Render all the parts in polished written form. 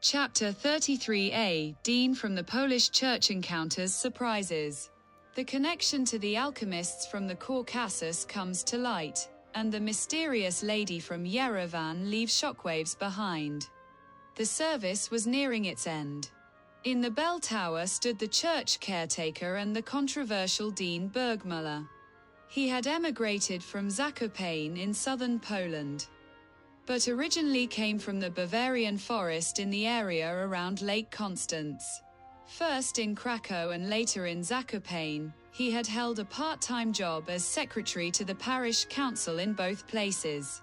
Chapter 33a, Dean from the Polish Church encounters surprises. The connection to the alchemists from the Caucasus comes to light, and the mysterious lady from Yerevan leaves shockwaves behind. The service was nearing its end. In the bell tower stood the church caretaker and the controversial Dean Bergmüller. He had emigrated from Zakopane in southern Poland, but originally came from the Bavarian forest in the area around Lake Constance. First in Krakow and later in Zakopane, he had held a part-time job as secretary to the parish council in both places,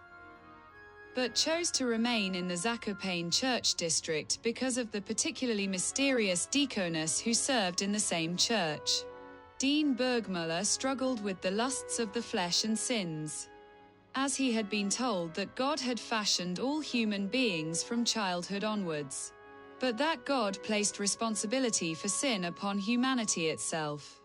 but chose to remain in the Zakopane church district because of the particularly mysterious deaconess who served in the same church. Dean Bergmüller struggled with the lusts of the flesh and sins, as he had been told that God had fashioned all human beings from childhood onwards, but that God placed responsibility for sin upon humanity itself.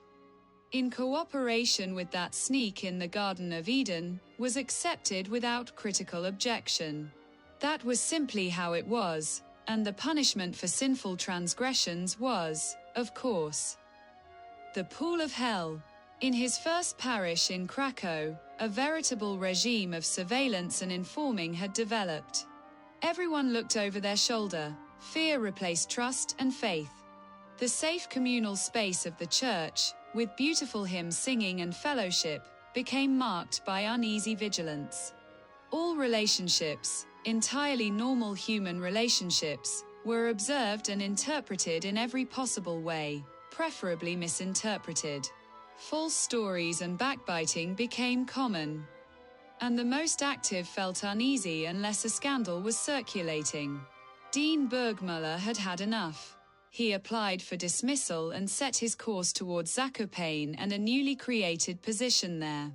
In cooperation with that sneak in the Garden of Eden, was accepted without critical objection. That was simply how it was, and the punishment for sinful transgressions was, of course, the pool of hell. In his first parish in Krakow, a veritable regime of surveillance and informing had developed. Everyone looked over their shoulder. Fear replaced trust and faith. The safe communal space of the church, with beautiful hymn singing and fellowship, became marked by uneasy vigilance. All relationships, entirely normal human relationships, were observed and interpreted in every possible way, preferably misinterpreted. False stories and backbiting became common, and the most active felt uneasy unless a scandal was circulating. Dean Bergmüller had had enough. He applied for dismissal and set his course towards Zakopane and a newly created position there.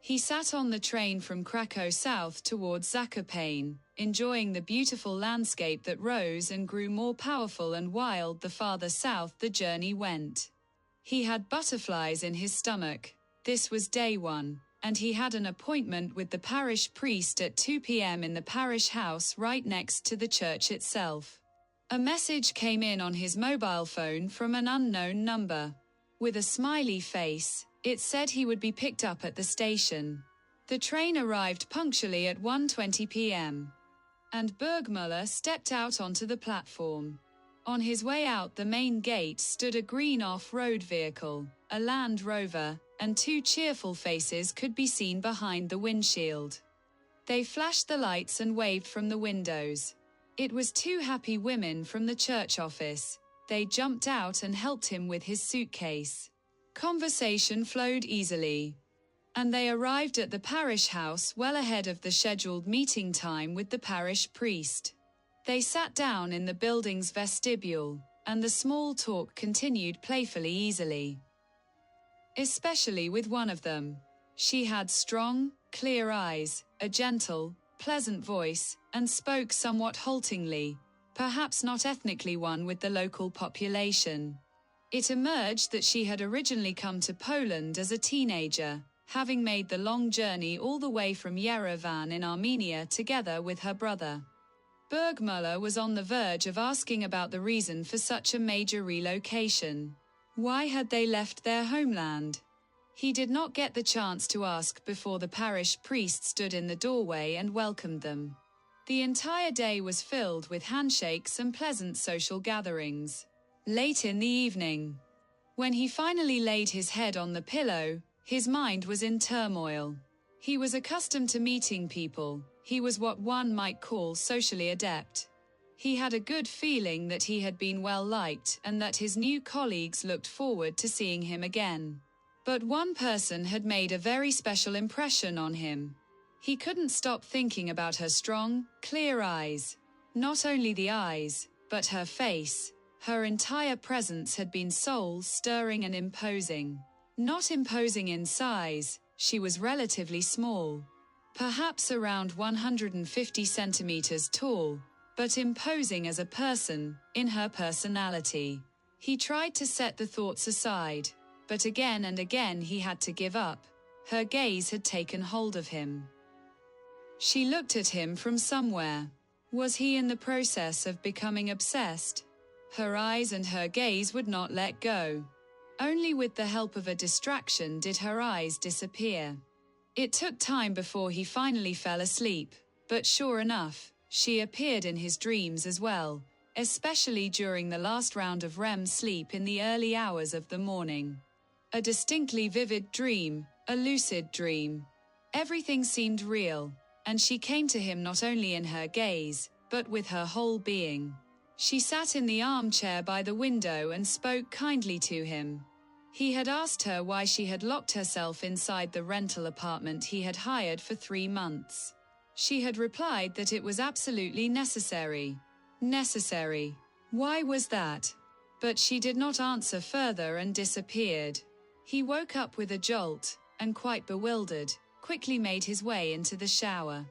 He sat on the train from Krakow south towards Zakopane, enjoying the beautiful landscape that rose and grew more powerful and wild the farther south the journey went. He had butterflies in his stomach. This was day one, and he had an appointment with the parish priest at 2 p.m. in the parish house right next to the church itself. A message came in on his mobile phone from an unknown number. With a smiley face, it said he would be picked up at the station. The train arrived punctually at 1:20 p.m. and Bergmüller stepped out onto the platform. On his way out the main gate stood a green off-road vehicle, a Land Rover, and two cheerful faces could be seen behind the windshield. They flashed the lights and waved from the windows. It was two happy women from the church office. They jumped out and helped him with his suitcase. Conversation flowed easily, and they arrived at the parish house well ahead of the scheduled meeting time with the parish priest. They sat down in the building's vestibule, and the small talk continued playfully easily. Especially with one of them. She had strong, clear eyes, a gentle, pleasant voice, and spoke somewhat haltingly, perhaps not ethnically one with the local population. It emerged that she had originally come to Poland as a teenager, having made the long journey all the way from Yerevan in Armenia together with her brother. Bergmüller was on the verge of asking about the reason for such a major relocation. Why had they left their homeland? He did not get the chance to ask before the parish priest stood in the doorway and welcomed them. The entire day was filled with handshakes and pleasant social gatherings. Late in the evening, when he finally laid his head on the pillow, his mind was in turmoil. He was accustomed to meeting people. He was what one might call socially adept. He had a good feeling that he had been well liked and that his new colleagues looked forward to seeing him again. But one person had made a very special impression on him. He couldn't stop thinking about her strong, clear eyes. Not only the eyes, but her face. Her entire presence had been soul-stirring and imposing. Not imposing in size, she was relatively small, perhaps around 150 centimeters tall, but imposing as a person, in her personality. He tried to set the thoughts aside, but again and again he had to give up. Her gaze had taken hold of him. She looked at him from somewhere. Was he in the process of becoming obsessed? Her eyes and her gaze would not let go. Only with the help of a distraction did her eyes disappear. It took time before he finally fell asleep, but sure enough, she appeared in his dreams as well, especially during the last round of REM sleep in the early hours of the morning. A distinctly vivid dream, a lucid dream. Everything seemed real, and she came to him not only in her gaze, but with her whole being. She sat in the armchair by the window and spoke kindly to him. He had asked her why she had locked herself inside the rental apartment he had hired for 3 months. She had replied that it was absolutely necessary. Necessary. Why was that? But she did not answer further and disappeared. He woke up with a jolt, and quite bewildered, quickly made his way into the shower.